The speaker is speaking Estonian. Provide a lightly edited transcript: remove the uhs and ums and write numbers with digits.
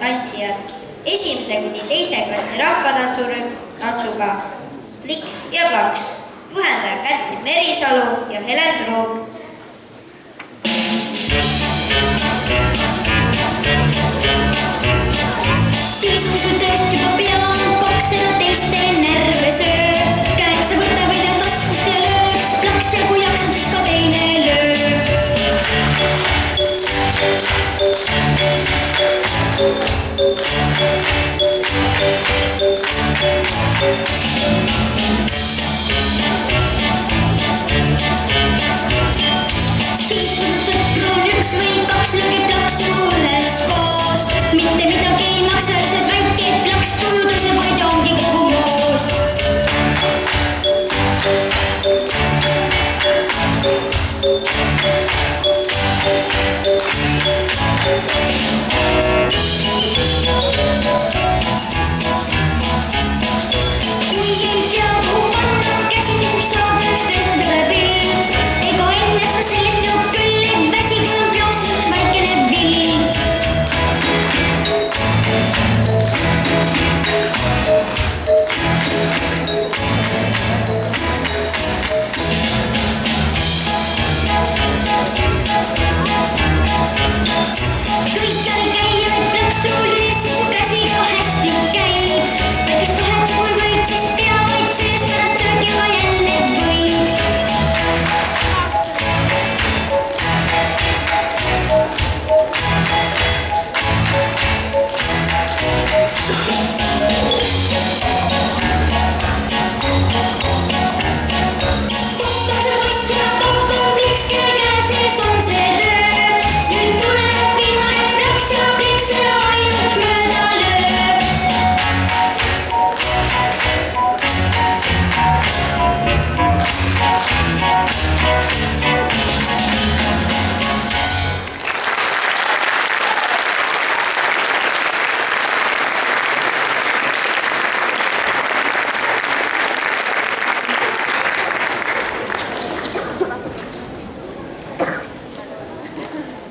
tantsijad. Esimese kuni teise klassi rahvatantsurühm tantsuga Pliks ja Plaks. Juhendaja Kätlin Merisalu ja Helen Kroog. Siis kui sul tööst juba pean, poksena teiste närve sööb. Käed sa võta välja taskust ja lööks, Plaks ja kui jaksad, siis ka teine lööb. Siis kui sul sõpru on üks või kaks, lööge Plaks ühes koos.